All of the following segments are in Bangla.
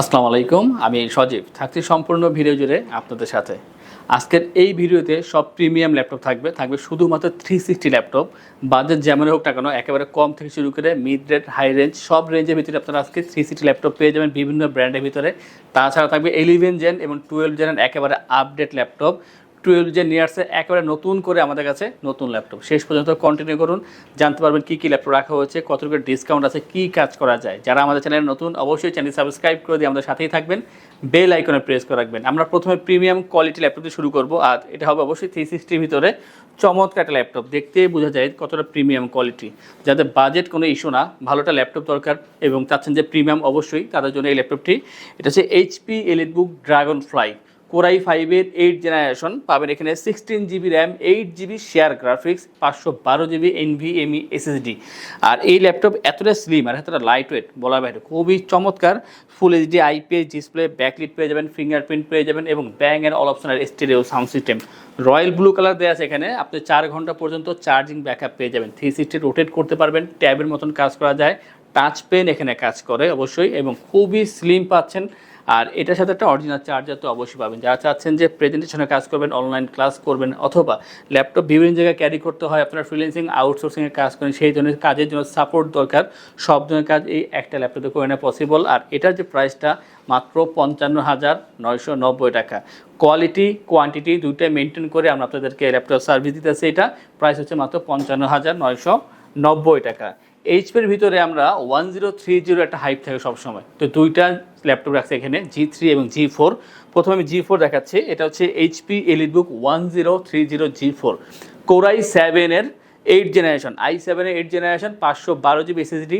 আসসালামু আলাইকুম, আমি সজীব থাকছি সম্পূর্ণ ভিডিও জুড়ে আপনাদের সাথে। আজকের এই ভিডিওতে সব প্রিমিয়াম ল্যাপটপ থাকবে শুধুমাত্র 360 ল্যাপটপ। বাজেট যেমন হোক না কেন, একেবারে কম থেকে শুরু করে মিড রেঞ্জ, হাই রেঞ্জ সব রেঞ্জের ভিতরে আপনারা আজকে 360 ল্যাপটপ পেয়ে যাবেন বিভিন্ন ব্র্যান্ডের ভিতরে। তাছাড়া থাকবে 11 জেন এবং 12 জেনের একেবারে আপডেট ল্যাপটপ। 12 জেন নিয়ে আসছে একেবারে নতুন করে আমাদের কাছে নতুন ল্যাপটপ। শেষ পর্যন্ত কন্টিনিউ করুন, জানতে পারবেন কী কী ল্যাপটপ রাখা হয়েছে, কত টাকা ডিসকাউন্ট আছে, কী কাজ করা যায়। যারা আমাদের চ্যানেলে নতুন অবশ্যই চ্যানেল সাবস্ক্রাইব করে দিয়ে আমাদের সাথেই থাকবেন, বেল আইকনে প্রেস করে রাখবেন। আমরা প্রথমে প্রিমিয়াম কোয়ালিটি ল্যাপটপ দিয়ে শুরু করব, আর এটা হবে অবশ্যই 360 ভিতরে চমৎকার একটা ল্যাপটপ। দেখতে বোঝা যায় কতটা প্রিমিয়াম কোয়ালিটি। যাদের বাজেট কোনো ইস্যু না, ভালোটা ল্যাপটপ দরকার এবং চাচ্ছেন যে প্রিমিয়াম, অবশ্যই তাদের জন্য এই ল্যাপটপটি। এটা হচ্ছে HP EliteBook Dragonfly core i 5-এর 8 জেনারেশন। পাবেন এখানে 16 GB RAM, 8 GB share graphics, 512 GB NVMe SSD। আর এই ল্যাপটপ এতটা স্লিম আর এতটা লাইট ওয়েট বলা বাইরে, খুবই চমৎকার। ফুল HD IPS ডিসপ্লে, ব্যাকলিট পেয়ে যাবেন, ফিঙ্গারপ্রিন্ট পেয়ে যাবেন এবং ব্যাং অ্যান্ড অল অপশনের stereo sound system. Royal blue colour দেওয়া আছে এখানে। আপনি 4 ঘন্টা পর্যন্ত চার্জিং ব্যাকআপ পেয়ে যাবেন। 360 রোটেট করতে পারবেন, ট্যাবের মতন কাজ করা যায়, টাচ পেন এখানে কাজ করে অবশ্যই এবং খুবই স্লিম পাচ্ছেন। আর এটার সাথে একটা অরিজিনাল চার্জার তো অবশ্যই পাবেন। যারা চাচ্ছেন যে প্রেজেন্টেশনে কাজ করবেন, অনলাইন ক্লাস করবেন, অথবা ল্যাপটপ বিভিন্ন জায়গায় ক্যারি করতে হয়, আপনারা ফ্রিল্যান্সিং আউটসোর্সিংয়ে কাজ করেন, সেই ধরনের কাজের জন্য সাপোর্ট দরকার, সব ধরনের কাজ এই একটা ল্যাপটপে করে নেওয়া পসিবল। আর এটার যে প্রাইসটা মাত্র 55,990 টাকা। কোয়ালিটি কোয়ান্টিটি দুইটাই মেনটেন করে আমরা আপনাদেরকে ল্যাপটপ সার্ভিস দিতেছি। এটা প্রাইস হচ্ছে মাত্র 55,990 টাকা। এইচপির ভিতরে আমরা 1030 একটা হাইপ থাকে সবসময়, তো দুইটা ল্যাপটপ রাখছে এখানে, G3 এবং G4। প্রথমে আমি G4 দেখাচ্ছি। এটা হচ্ছে HP এলিটবুক 1030 G4 কোরাই 7-এর 8 জেনারেশন, i7-এর 8 generation, 512 GB SSD,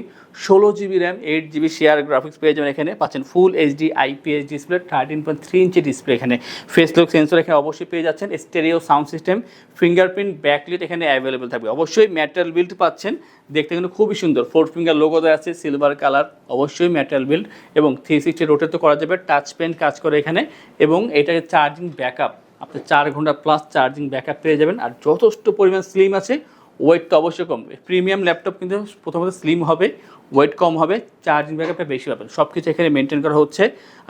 16 GB RAM, 8 GB share graphics পেয়ে যাবেন। এখানে পাচ্ছেন full HD IPS display, 13.3 inch display. এখানে ফেস লক সেন্সর এখানে অবশ্যই পেয়ে যাচ্ছেন, stereo sound system, fingerprint, backlit এখানে অ্যাভেলেবেল থাকবে। অবশ্যই মেটাল বিল্ড পাচ্ছেন, দেখতে কিন্তু খুবই সুন্দর। 4 ফিঙ্গার লোগো দেওয়া আছে, সিলভার কালার, অবশ্যই মেটাল বিল্ড এবং 360 রোটেট তো করা যাবে, টাচ পেন কাজ করে এখানে। এবং এটাকে চার্জিং ব্যাকআপ, আপনি 4 ঘন্টা প্লাস চার্জিং ব্যাকআপ পেয়ে যাবেন। আর যথেষ্ট পরিমাণ স্লিম আছে, ওয়েট তো অবশ্যই কম। প্রিমিয়াম ল্যাপটপ কিন্তু প্রথমত স্লিম হবে, ওয়েট কম হবে, চার্জিং ব্যাকআপটা বেশি পাবেন, সব কিছু এখানে মেনটেন করা হচ্ছে।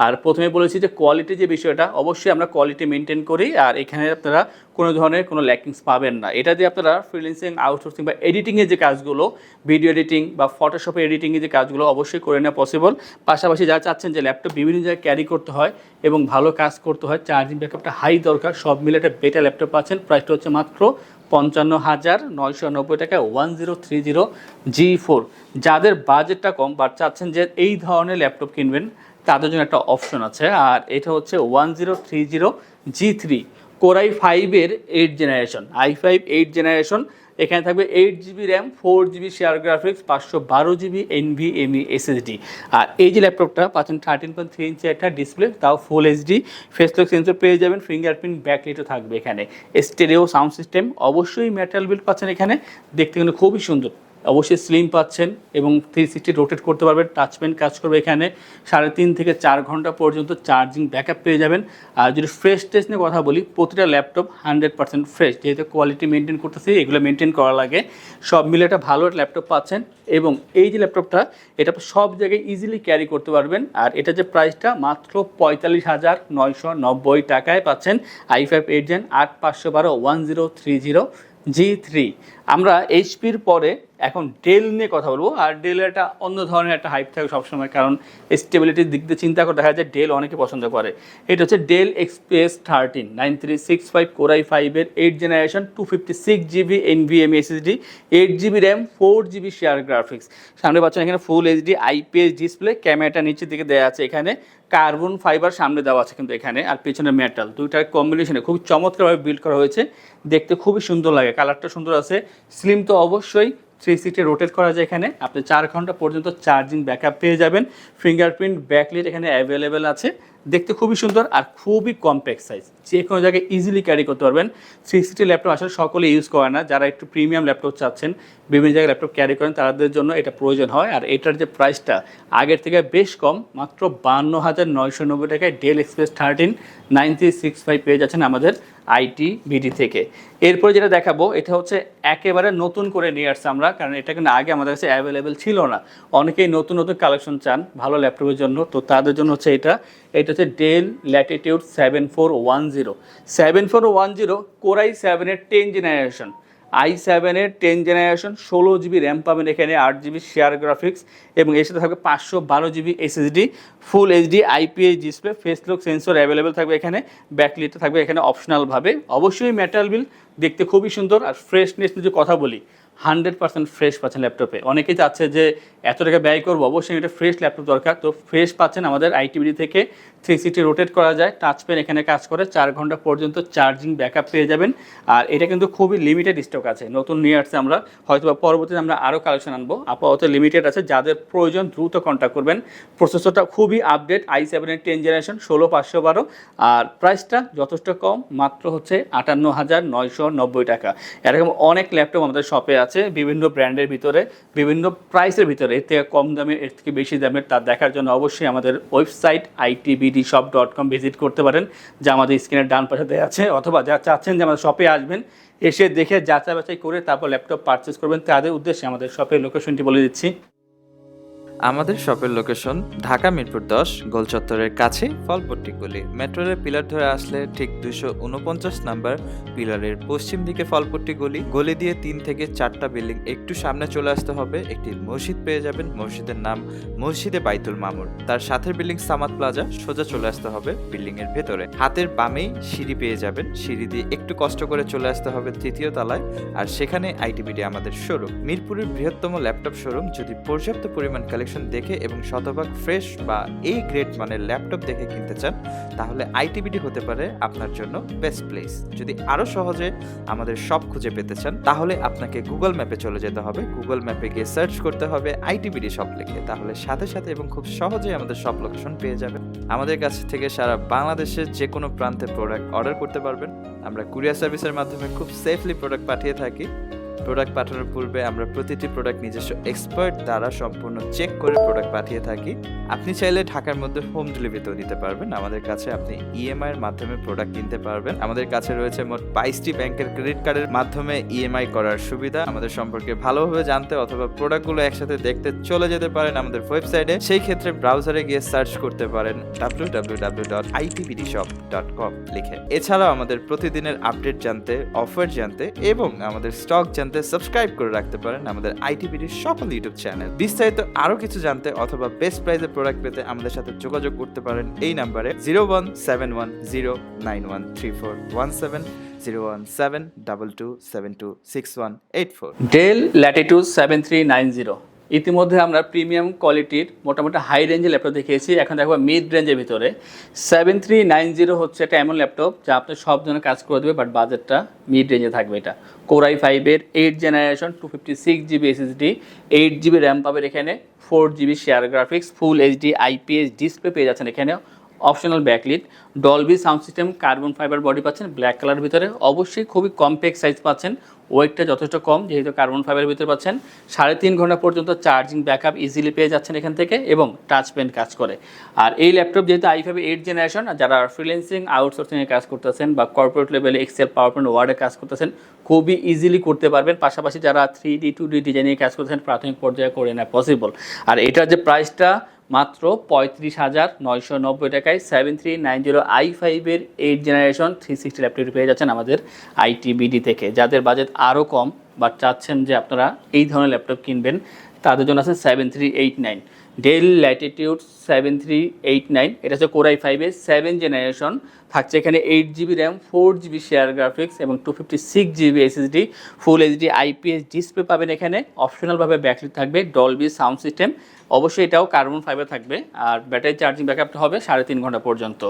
আর প্রথমে বলেছি যে কোয়ালিটি যে বিষয়টা, অবশ্যই আমরা কোয়ালিটি মেনটেন করি, আর এখানে আপনারা কোনো ধরনের কোনো ল্যাকিংস পাবেন না। এটা দিয়ে আপনারা ফ্রিল্যান্সিং আউটসোর্সিং বা এডিটিংয়ের যে কাজগুলো, ভিডিও এডিটিং বা ফটোশপে এডিটিংয়ের যে কাজগুলো অবশ্যই করে নেওয়া পসিবল। পাশাপাশি যারা চাচ্ছেন যে ল্যাপটপ বিভিন্ন জায়গায় ক্যারি করতে হয় এবং ভালো কাজ করতে হয়, চার্জিং ব্যাকআপটা হাই দরকার, সব মিলে একটা বেটার ল্যাপটপ পাচ্ছেন। প্রাইসটা হচ্ছে মাত্র 55,990 টাকা 1030 G4। যাদের বাজেটটা কম বাট চাচ্ছেন যে এই ধরনের ল্যাপটপ কিনবেন, তাদের জন্য একটা অপশন আছে। আর এটা হচ্ছে 1030 G3 কোরাই 5-এর 8 জেনারেশন, i5 8 জেনারেশন। এখানে থাকবে 8 GB RAM, 4 GB share graphics, 512 GB NVMe SSD। আর এই যে ল্যাপটপটা পাচ্ছেন 13.3 ইঞ্চি একটা ডিসপ্লে, তাও ফুল HD, ফেস লক সেন্সর পেয়ে যাবেন, ফিঙ্গারপ্রিন্ট, ব্যাকলাইটও থাকবে এখানে, স্টেরিও সাউন্ড সিস্টেম, অবশ্যই মেটাল বিল্ড পাচ্ছেন এখানে, দেখতে কিন্তু খুবই সুন্দর। অবশ্যই স্লিম পাচ্ছেন এবং 360 রোটেট করতে পারবেন, টাচপেন কাজ করবে এখানে। 3.5 থেকে 4 ঘন্টা পর্যন্ত চার্জিং ব্যাকআপ পেয়ে যাবেন। আর যদি ফ্রেশ টেস্ট নিয়ে কথা বলি, প্রতিটা ল্যাপটপ 100% ফ্রেশ, যেহেতু কোয়ালিটি মেনটেন করতেছি, এগুলো মেনটেন করা লাগে, সব মিলে একটা ভালো ল্যাপটপ পাচ্ছেন। এবং এই যে ল্যাপটপটা, এটা সব জায়গায় ইজিলি ক্যারি করতে পারবেন। আর এটা যে প্রাইসটা মাত্র 45,990 টাকায় পাচ্ছেন i5 8 জেন 8512 1030 G3। আমরা এইচপির পরে এখন ডেল নিয়ে কথা বলবো। আর ডেলের একটা অন্য ধরনের একটা হাইপ থাকে সবসময়, কারণ স্টেবিলিটির দিক দিয়ে চিন্তা করে দেখা যায় ডেল অনেকে পছন্দ করে। এটা হচ্ছে ডেল XPS 13 9365 কোরাই 5-এর 8 generation, 256 GB NVMe SSD, 8 GB RAM, 4 GB share graphics. সামনে পাচ্ছেন এখানে ফুল HD IPS ডিসপ্লে, ক্যামেরাটা নিচের দিকে দেওয়া আছে, এখানে কার্বন ফাইবার সামনে দেওয়া আছে কিন্তু এখানে, আর পেছনে মেটাল, দুইটার কম্বিনেশনে খুব চমৎকারভাবে বিল্ড করা হয়েছে, দেখতে খুবই সুন্দর লাগে, কালারটা সুন্দর আছে। স্লিম তো অবশ্যই, 360 রোটেট করা যায় এখানে, আপনি 4 ঘন্টা পর্যন্ত চার্জিং ব্যাকআপ পেয়ে যাবেন, ফিঙ্গারপ্রিন্ট, ব্যাকলাইট এখানে অ্যাভেলেবেল আছে, দেখতে খুবই সুন্দর আর খুবই কম্প্যাক্ট সাইজ, যে কোনো জায়গায় ইজিলি ক্যারি করতে পারবেন। 360 ল্যাপটপ আসলে সকলে ইউজ করে না, যারা একটু প্রিমিয়াম ল্যাপটপ চাচ্ছেন, বিভিন্ন জায়গায় ল্যাপটপ ক্যারি করেন, তাদের জন্য এটা প্রয়োজন হয়। আর এটার যে প্রাইসটা আগের থেকে বেশ কম, মাত্র 52,990 টাকায় ডেল XPS 13 9365 পেয়ে যাচ্ছেন আমাদের আইটি বিডি থেকে। এরপরে যেটা দেখাবো এটা হচ্ছে একেবারে নতুন করে নিয়ে আসছে আমরা, কারণ এটা কিন্তু আগে আমাদের কাছে অ্যাভেলেবেল ছিল না। অনেকেই নতুন নতুন কালেকশন চান ভালো ল্যাপটপের জন্য, তো তাদের জন্য হচ্ছে এটা হচ্ছে ডেল ল্যাটিটিউড 7410 কোরাই 7-এর 10 জেনারেশন, i7-এর 10 জেনারেশন, 16 GB র্যাম পাবেন এখানে, 8 GB শেয়ার গ্রাফিক্স, এবং এর সাথে থাকবে 512 GB SSD, ফুল HD IPS display, face lock sensor available থাকবে এখানে, ব্যাকলিটটা থাকবে এখানে অপশনালভাবে। অবশ্যই মেটাল বিল দেখতে খুবই সুন্দর। আর ফ্রেশনেস যদি কথা বলি 100% ফ্রেশ পাচ্ছেন ল্যাপটপে। অনেকেই চাচ্ছে যে এত টাকা ব্যয় করবো, অবশ্যই এটা ফ্রেশ ল্যাপটপ দরকার, তো ফ্রেশ পাচ্ছেন আমাদের আইটিবিডি থেকে। 360 রোটেট করা যায়, টাচ পেন এখানে কাজ করে, 4 ঘন্টা পর্যন্ত চার্জিং ব্যাকআপ পেয়ে যাবেন। আর এটা কিন্তু খুবই লিমিটেড স্টক আছে, নতুন নিয়ে আসছে আমরা, হয়তো পরবর্তীতে আমরা আরও কালেকশন আনবো, আপাতত লিমিটেড আছে। যাদের প্রয়োজন দ্রুত কন্ট্যাক্ট করবেন। প্রসেসরটা খুবই আপডেট, i7-এর 10 জেনারেশন, 16512, আর প্রাইসটা যথেষ্ট কম, মাত্র হচ্ছে 58,990 টাকা। এরকম অনেক ল্যাপটপ আমাদের শপে আছে, বিভিন্ন ব্র্যান্ডের ভিতরে, বিভিন্ন প্রাইসের ভিতরে, এর থেকে কম দামের, এর থেকে বেশি দামের। তা দেখার জন্য অবশ্যই আমাদের ওয়েবসাইট itbdshop.com ভিজিট করতে পারেন, যা আমাদের স্ক্রিনের ডান পাশে দেওয়া আছে, অথবা যা চাচ্ছেন যে আমাদের শপে আসবেন, এসে দেখে যাচাই বাছাই করে তারপর ল্যাপটপ পারচেস করবেন, তাদের উদ্দেশ্যে আমাদের শপের লোকেশনটি বলে দিচ্ছি। আমাদের শপের লোকেশন ঢাকা মিরপুর 10 গোল চত্বরের কাছে ফলপট্টি গলি। মেট্রো রেল পিলার ধরে আসলে ঠিক 249 নাম্বার পিলারের পশ্চিম দিকে ফলপট্টি গলি। গলি দিয়ে 3 থেকে 4টা বিল্ডিং একটু সামনে চলে আসতে হবে, একটি মসজিদ পেয়ে যাবেন, মসজিদের নাম মসজিদে বাইতুল মামুর। তার সাথের বিল্ডিং সামাদ প্লাজা, সোজা চলে আসতে হবে বিল্ডিং এর ভেতরে। হাতের বামেই সিঁড়ি পেয়ে যাবেন, সিঁড়ি দিয়ে একটু কষ্ট করে চলে আসতে হবে 3য় তলায়, আর সেখানে আইটিবিডি আমাদের শোরুম। মিরপুরের বৃহত্তম ল্যাপটপ শোরুম। যদি পর্যাপ্ত পরিমাণ কালেকশন দেখে এবং শতভাগ ফ্রেশ বা এই গ্রেড মানের ল্যাপটপ দেখে কিনতে চান, তাহলে আইটিবিডি হতে পারে আপনার জন্য বেস্ট প্লেস। যদি আরো সহজে আমাদের শপ খুঁজে পেতে চান, তাহলে আপনাকে গুগল ম্যাপে চলে যেতে হবে। গুগল ম্যাপে গিয়ে সার্চ করতে হবে আইটিবিডি শপ লিখে, তাহলে সাথে সাথে এবং খুব সহজেই আমাদের শপ লোকেশন পেয়ে যাবেন। আমাদের কাছ থেকে সারা বাংলাদেশের যে কোনো প্রান্তে প্রোডাক্ট অর্ডার করতে পারবেন। আমরা কুরিয়ার সার্ভিসের মাধ্যমে খুব সেফলি প্রোডাক্ট পাঠিয়ে থাকি। প্রোডাক্ট পাঠানোর পূর্বে আমরা প্রতিটি প্রোডাক্ট নিজস্ব এক্সপার্ট দ্বারা সম্পূর্ণ চেক করে প্রোডাক্ট পাঠিয়ে থাকি। আপনি চাইলে ঢাকার মধ্যে হোম ডেলিভারিতেও দিতে পারবেন। আমাদের কাছে আপনি ইএমআই এর মাধ্যমে প্রোডাক্ট কিনতে পারবেন। আমাদের কাছে রয়েছে মোট 22টি ব্যাংকের ক্রেডিট কার্ডের মাধ্যমে ইএমআই করার সুবিধা। আমাদের সম্পর্কে ভালোভাবে জানতে অথবা প্রোডাক্টগুলো একসাথে দেখতে চলে যেতে পারেন আমাদের ওয়েবসাইটে। সেই ক্ষেত্রে ব্রাউজারে গিয়ে সার্চ করতে পারেন www.itbdshop.com লিখে। এছাড়াও আমাদের প্রতিদিনের আপডেট জানতে, অফার জানতে এবং আমাদের স্টক জানতে সাবস্ক্রাইব করে রাখতে পারেন আমাদের আইটিবিডি সকল ইউটিউব চ্যানেল। বিস্তারিত আরো কিছু জানতে অথবা বেস্ট প্রাইসে প্রোডাক্ট পেতে আমাদের সাথে যোগাযোগ করতে পারেন এই নাম্বারে 01710913417, 01722726184। Del Latitude 7390। ইতিমধ্যে আমরা প্রিমিয়াম কোয়ালিটির মোটামুটি হাই রেঞ্জের ল্যাপটপ দেখিয়েছি, এখন দেখো মিড রেঞ্জের ভিতরে 7390 হচ্ছে একটা এমন ল্যাপটপ যা আপনি সব ধরনের কাজ করে দেবে, বাট বাজেটটা মিড রেঞ্জে থাকবে। এটা কোরাই 5-এর 8 generation, 256 GB SSD, 8 GB RAM পাবেন এখানে, 4 GB share graphics, full HD IPS display পেয়ে যাচ্ছেন এখানে, optional backlit, Dolby sound system, carbon fibre body পাচ্ছেন ব্ল্যাক কালার ভিতরে। অবশ্যই খুবই কম্প্যাক্ট সাইজ পাচ্ছেন, ওয়েটটা যথেষ্ট কম যেহেতু কার্বন ফাইবারের ভিতরে পাচ্ছেন। 3.5 ঘন্টা পর্যন্ত চার্জিং ব্যাকআপ ইজিলি পেয়ে যাচ্ছেন এখান থেকে, এবং টাচ পেন কাজ করে। আর এই ল্যাপটপ যেহেতু i5 8 জেনারেশন, যারা ফ্রিল্যান্সিং আউটসোর্সিংয়ে কাজ করতেছেন বা কর্পোরেট লেভেলে এক্সেল পাওয়ার পয়েন্ট ওয়ার্ডে কাজ করতেছেন, খুবই ইজিলি করতে পারবেন। পাশাপাশি যারা 3D 2D ডিজাইনে কাজ করতেছেন, প্রাথমিক পর্যায়ে করে নেওয়া পসিবল। আর এটার যে প্রাইসটা মাত্র 35,990 টাকায় 7390 i5-এর 8 জেনারেশন 360 ল্যাপটপ পেয়ে যাচ্ছেন আমাদের আইটিবিডি থেকে। যাদের বাজেট আরও কম বা চাচ্ছেন যে আপনারা এই ধরনের ল্যাপটপ কিনবেন, তাদের জন্য আছে 7389 ডেল ল্যাটিটিউড 7389। এটা হচ্ছে কোরাই 5-এর 7 জেনারেশন, থাকছে এখানে 8 GB RAM, 4 GB share graphics এবং 256 GB SSD, ফুল এইচডি IPS ডিসপ্লে পাবেন এখানে, অপশনালভাবে ব্যাকলিট থাকবে, ডলবি সাউন্ড সিস্টেম, অবশ্যই এটাও কার্বন ফাইবার থাকবে, আর ব্যাটারি চার্জিং ব্যাকআপটা হবে 3.5 ঘন্টা পর্যন্ত।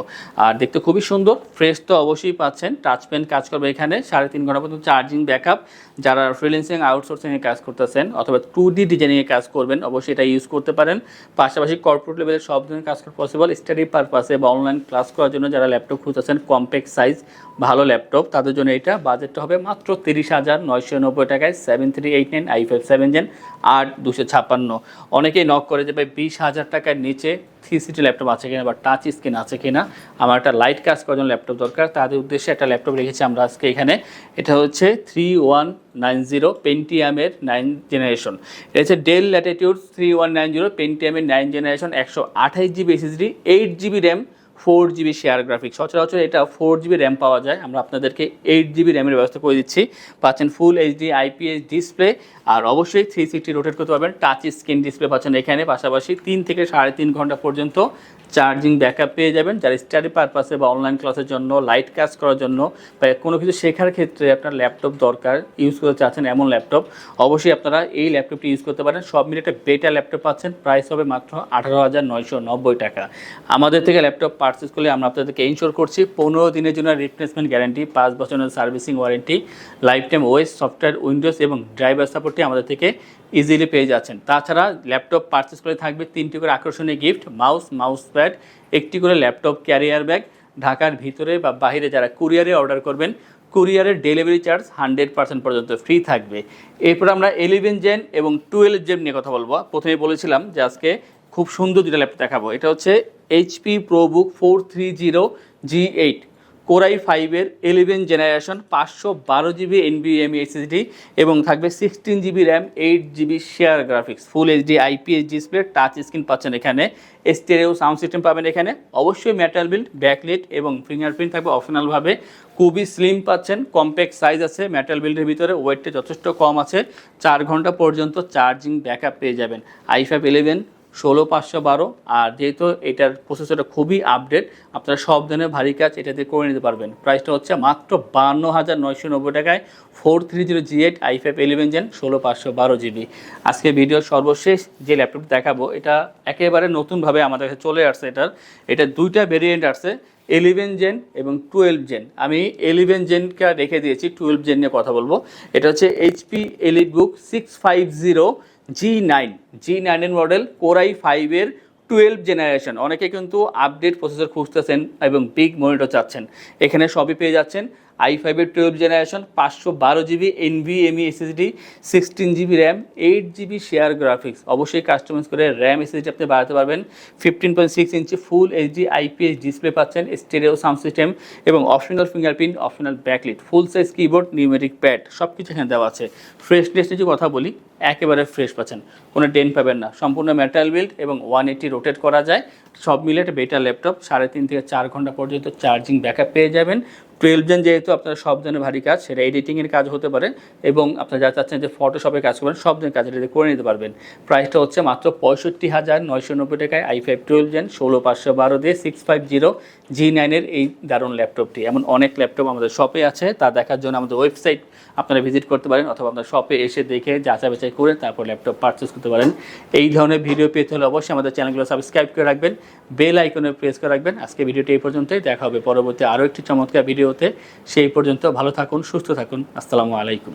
আর দেখতে খুবই সুন্দর, ফ্রেশ তো অবশ্যই পাচ্ছেন, টাচ পেন কাজ করবে এখানে, 3.5 ঘন্টা পর্যন্ত চার্জিং ব্যাকআপ। যারা ফ্রিল্যান্সিং আউটসোর্সিংয়ে কাজ করতেছেন অথবা 2D ডিজাইনিংয়ে কাজ করবেন, অবশ্যই এটা ইউজ করতে পারেন। পাশাপাশি কর্পোরেট লেভেলে সব ধরনের কাজ করা পসিবল। স্টাডি পারপাসে বা অনলাইন ক্লাস করার জন্য যারা ল্যাপটপ খুঁজতেছেন কম্প্যাক্ট সাইজ ভালো ল্যাপটপ, তাদের জন্য এটা বাজেটটা হবে মাত্র 30,990 টাকায় 7389 i5 7 Gen 8256। অনেকেই নক করে যে ভাই 20,000 টাকার নিচে 360 ল্যাপটপ আছে কিনা বা টাচ স্ক্রিন আছে কিনা, আমার একটা লাইট কাজ করার জন্য ল্যাপটপ দরকার, তাদের উদ্দেশ্যে একটা ল্যাপটপ রেখেছি আমরা আজকে এখানে। এটা হচ্ছে 3190 পেন্টিয়ামের 9 জেনারেশন। এটা হচ্ছে Dell Latitude 3190 পেন্টিয়ামের 9 generation, 128GB SSD, 8GB RAM, 4GB share graphics. সচরাচর এটা 4GB র্যাম পাওয়া যায়, আমরা আপনাদেরকে 8GB র্যামের ব্যবস্থা করে দিচ্ছি। পাচ্ছেন ফুল এইচডি IPS ডিসপ্লে, আর অবশ্যই 360 রোটেট করতে পারবেন। টাচ স্ক্রিন ডিসপ্লে পাচ্ছেন এখানে, পাশাপাশি 3 থেকে 3.5 ঘন্টা পর্যন্ত চার্জিং ব্যাকআপ পেয়ে যাবেন। যারা স্টাডি পারপাসে বা অনলাইন ক্লাসের জন্য, লাইট কাজ করার জন্য বা কোনো কিছু শেখার ক্ষেত্রে আপনার ল্যাপটপ দরকার, ইউজ করতে চাচ্ছেন এমন ল্যাপটপ, অবশ্যই আপনারা এই ল্যাপটপটি ইউজ করতে পারেন। সব মিলে একটা বেটার ল্যাপটপ পাচ্ছেন, প্রাইস হবে মাত্র 18,990 টাকা। আমাদের থেকে ল্যাপটপ পারচেস করলে আমরা আপনাদেরকে ইনশোর করছি 15 দিনের জন্য রিপ্লেসমেন্ট গ্যারান্টি, 5 বছরের servicing warranty, life time OS, software, Windows এবং ড্রাইভার সাপোর্টটি আমাদের থেকে ইজিলি পেয়ে যাচ্ছেন। তাছাড়া ল্যাপটপ পারচেস করে থাকবে 3টি করে আকর্ষণীয় গিফট, মাউস প্যাড, একটি করে ল্যাপটপ ক্যারিয়ার ব্যাগ। ঢাকার ভিতরে বা বাইরে যারা কুরিয়ারে অর্ডার করবেন, কুরিয়ারের ডেলিভারি চার্জ 100% পর্যন্ত ফ্রি থাকবে। এরপর আমরা 11 জেন এবং 12 জেন নিয়ে কথা বলবো। প্রথমে বলেছিলাম যে আজকে খুব সুন্দর দুটো ল্যাপটপ দেখাবো। এটা হচ্ছে HP ProBook 430 G8 Core i5-এর 11 generation, 512GB NVMe SSD এবং থাকবে 16GB RAM, 8GB share graphics, full HD IPS display, touch screen পাচ্ছেন এখানে, স্টেরিও সাউন্ড সিস্টেম পাবেন এখানে, অবশ্যই মেটাল বিল্ড, ব্যাকলাইট এবং ফিঙ্গারপ্রিন্ট থাকবে অপশনালভাবে। খুবই স্লিম পাচ্ছেন, কম্প্যাক্ট সাইজ আছে মেটাল বিল্ডের ভিতরে, ওয়েটটা যথেষ্ট কম আছে, 4 ঘন্টা পর্যন্ত চার্জিং ব্যাকআপ পেয়ে যাবেন। i5 11 16512, আর যেহেতু এটার প্রসেসরটা খুবই আপডেট, আপনারা সব ধরনের ভারী কাজ এটা দিয়ে করে নিতে পারবেন। প্রাইসটা হচ্ছে মাত্র 52,990 টাকায় 430 G8 i5 11 জেন 16512GB। আজকে ভিডিওর সর্বশেষ যে ল্যাপটপটি দেখাবো এটা একেবারে নতুনভাবে আমাদের কাছে চলে আসছে। এটা দুইটা ভেরিয়েন্ট আসছে, 11 জেন এবং 12 জেন। আমি 11 জেনকে রেখে দিয়েছি, 12 জেন নিয়ে কথা বলবো। এটা হচ্ছে HP EliteBook 650 G9 এর মডেল, Core i5-এর 12 জেনারেশন। অনেকে কিন্তু আপডেট প্রসেসর খুঁজতেছেন এবং বিগ মনিটর চাচ্ছেন, এখানে সবই পেয়ে যাচ্ছেন। i5-এর 12 generation, 512GB NVMe SSD, 16GB RAM, 8GB share graphics. অবশ্যই কাস্টমাইজ করে র্যাম SSD আপনি বাড়াতে পারবেন। 15.6 ইঞ্চি ফুল এইচডি IPS ডিসপ্লে পাচ্ছেন, স্টেরিও সাউন্ড সিস্টেম এবং অপশনাল ফিঙ্গারপ্রিন্ট, অপশনাল ব্যাকলিট, ফুল সাইজ কিবোর্ড, নিউমেরিক প্যাড, সব কিছু এখানে দেওয়া আছে। ফ্রেশনেস নিয়ে কথা বলি, একেবারে ফ্রেশ পাচ্ছেন, কোনো ডেন্ট পাবেন না, সম্পূর্ণ মেটাল বিল্ড এবং 180 রোটেট করা যায়। সব মিলে একটা বেটার ল্যাপটপ, 3.5 থেকে 4 ঘন্টা পর্যন্ত চার্জিং ব্যাকআপ পেয়ে যাবেন। 12 জেন যেহেতু আপনারা সব ধরনের ভারী কাজ, সেটা এডিটিংয়ের কাজ হতে পারে এবং আপনারা যা চাচ্ছেন যে ফটোশপে কাজ করবেন, সব ধরনের কাজ এটা করে নিতে পারবেন। প্রাইসটা হচ্ছে মাত্র 65,990 টাকায় i5 12 জেন 16512 দিয়ে 650 G9-এর এই দারুণ ল্যাপটপটি। এমন অনেক ল্যাপটপ আমাদের শপে আছে, তা দেখার জন্য আমাদের ওয়েবসাইট আপনারা ভিজিট করতে পারেন, অথবা আপনার শপে এসে দেখে যাচাই বাছাই করে তারপর ল্যাপটপ পারচেস করতে পারেন। এই ধরনের ভিডিও পেতে হলে অবশ্যই আমাদের চ্যানেলগুলো সাবস্ক্রাইব করে রাখবেন, বেল আইকনে প্রেস করে রাখবেন। আজকে ভিডিওটি এই পর্যন্তই, দেখা হবে পরবর্তী আরও একটি চমৎকার ভিডিওতে। সেই পর্যন্ত ভালো থাকুন, সুস্থ থাকুন, আসসালামু আলাইকুম।